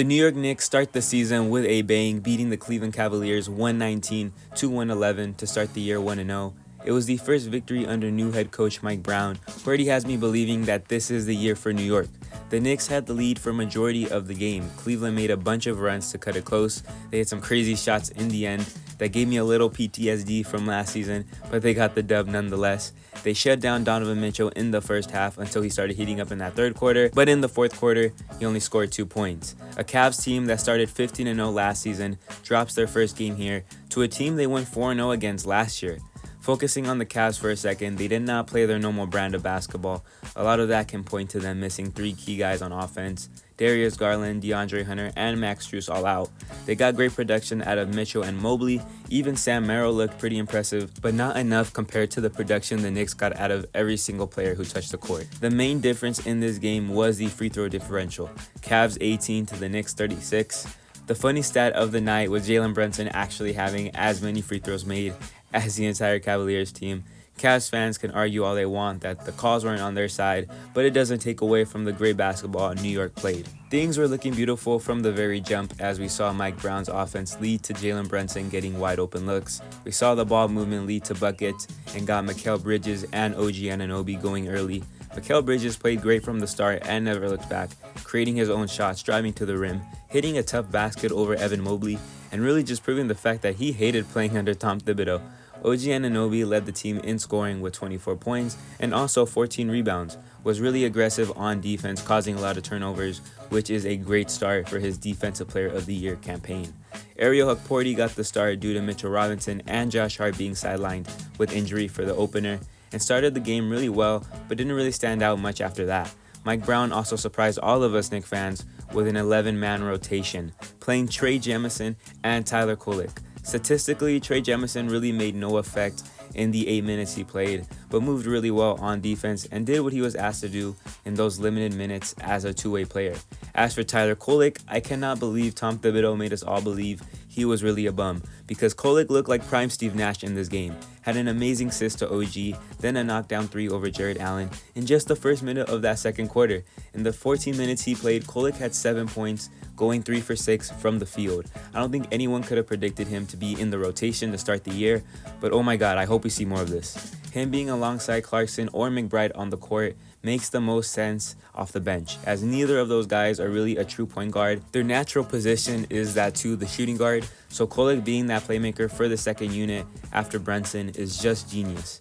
The New York Knicks start the season with a bang, beating the Cleveland Cavaliers 119 to 111 to start the year 1-0. It was the first victory under new head coach Mike Brown, who already has me believing that this is the year for New York. The Knicks had the lead for majority of the game. Cleveland made a bunch of runs to cut it close. They had some crazy shots in the end that gave me a little PTSD from last season, but they got the dub nonetheless. They shut down Donovan Mitchell in the first half until he started heating up in that third quarter, but in the fourth quarter, he only scored 2 points. A Cavs team that started 15-0 last season drops their first game here to a team they went 4-0 against last year. Focusing on the Cavs for a second, they did not play their normal brand of basketball. A lot of that can point to them missing 3 key guys on offense. Darius Garland, DeAndre Hunter, and Max Strus all out. They got great production out of Mitchell and Mobley. Even Sam Merrill looked pretty impressive, but not enough compared to the production the Knicks got out of every single player who touched the court. The main difference in this game was the free throw differential. Cavs 18 to the Knicks 36. The funny stat of the night was Jalen Brunson actually having as many free throws made as the entire Cavaliers team. Cavs fans can argue all they want that the calls weren't on their side, but it doesn't take away from the great basketball New York played. Things were looking beautiful from the very jump as we saw Mike Brown's offense lead to Jalen Brunson getting wide open looks. We saw the ball movement lead to buckets and got Mikal Bridges and OG Anunoby going early. Mikal Bridges played great from the start and never looked back, creating his own shots, driving to the rim, hitting a tough basket over Evan Mobley, and really just proving the fact that he hated playing under Tom Thibodeau. OG Anunoby led the team in scoring with 24 points and also 14 rebounds, was really aggressive on defense, causing a lot of turnovers, which is a great start for his Defensive Player of the Year campaign. Ariel Hukporti got the start due to Mitchell Robinson and Josh Hart being sidelined with injury for the opener, and started the game really well, but didn't really stand out much after that. Mike Brown also surprised all of us Knicks fans with an 11-man rotation, playing Trey Jemison and Tyler Kolek. Statistically, Trey Jemison really made no effect in the 8 minutes he played, but moved really well on defense and did what he was asked to do in those limited minutes as a two-way player. As for Tyler Kolek, I cannot believe Tom Thibodeau made us all believe he was really a bum, because Kolek looked like prime Steve Nash in this game. Had an amazing assist to OG, then a knockdown 3 over Jared Allen in just the first minute of that second quarter. In the 14 minutes he played, Kolek had 7 points, going 3 for 6 from the field. I don't think anyone could have predicted him to be in the rotation to start the year, but oh my god, I hope we see more of this. Him being alongside Clarkson or McBride on the court makes the most sense off the bench, as neither of those guys are really a true point guard. Their natural position is that to the shooting guard, so Kolek being that playmaker for the second unit after Brunson is just genius.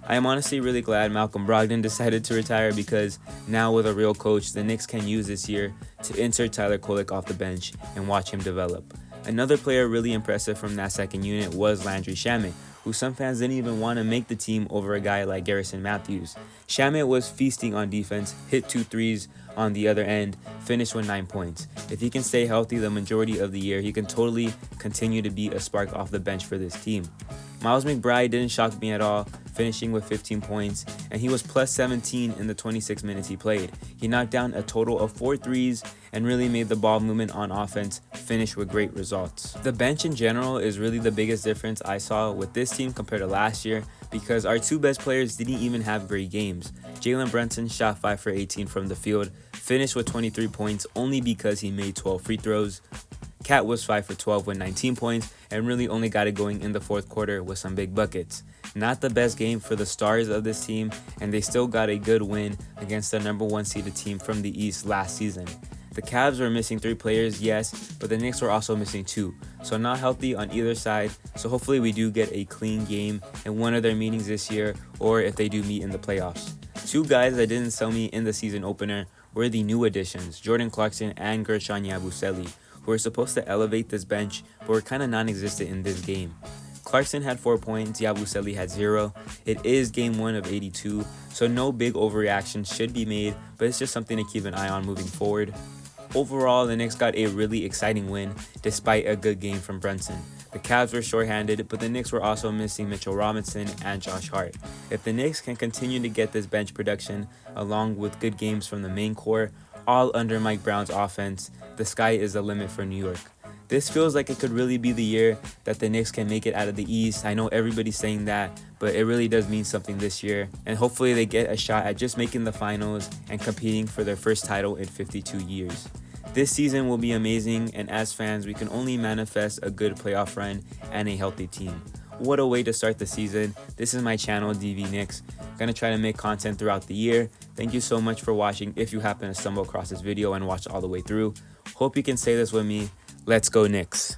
I am honestly really glad Malcolm Brogdon decided to retire, because now with a real coach, the Knicks can use this year to insert Tyler Kolek off the bench and watch him develop. Another player really impressive from that second unit was Landry Shamet, who some fans didn't even want to make the team over a guy like Garrison Matthews. Shamet was feasting on defense, hit 2 threes on the other end, finished with 9 points. If he can stay healthy the majority of the year, he can totally continue to be a spark off the bench for this team. Miles McBride didn't shock me at all, finishing with 15 points, and he was plus 17 in the 26 minutes he played. He knocked down a total of 4 threes and really made the ball movement on offense finish with great results. The bench in general is really the biggest difference I saw with this team compared to last year, because our 2 best players didn't even have great games. Jalen Brunson shot 5 for 18 from the field, finished with 23 points only because he made 12 free throws. Cat was 5 for 12 with 19 points and really only got it going in the fourth quarter with some big buckets. Not the best game for the stars of this team, and they still got a good win against the number 1 seeded team from the East last season. The Cavs were missing 3 players, yes, but the Knicks were also missing 2, so not healthy on either side. So hopefully we do get a clean game in one of their meetings this year, or if they do meet in the playoffs. 2 guys that didn't sell me in the season opener were the new additions, Jordan Clarkson and Gershon Yabusele, who were supposed to elevate this bench, but were kind of non-existent in this game. Clarkson had 4 points, Yabusele had 0. It is game 1 of 82, so no big overreaction should be made, but it's just something to keep an eye on moving forward. Overall, the Knicks got a really exciting win despite a good game from Brunson. The Cavs were shorthanded, but the Knicks were also missing Mitchell Robinson and Josh Hart. If the Knicks can continue to get this bench production along with good games from the main core, all under Mike Brown's offense, the sky is the limit for New York. This feels like it could really be the year that the Knicks can make it out of the East. I know everybody's saying that, but it really does mean something this year. And hopefully they get a shot at just making the finals and competing for their first title in 52 years. This season will be amazing, and as fans, we can only manifest a good playoff run and a healthy team. What a way to start the season. This is my channel, DV Knicks. Gonna try to make content throughout the year. Thank you so much for watching. If you happen to stumble across this video and watch all the way through, hope you can say this with me. Let's go Knicks.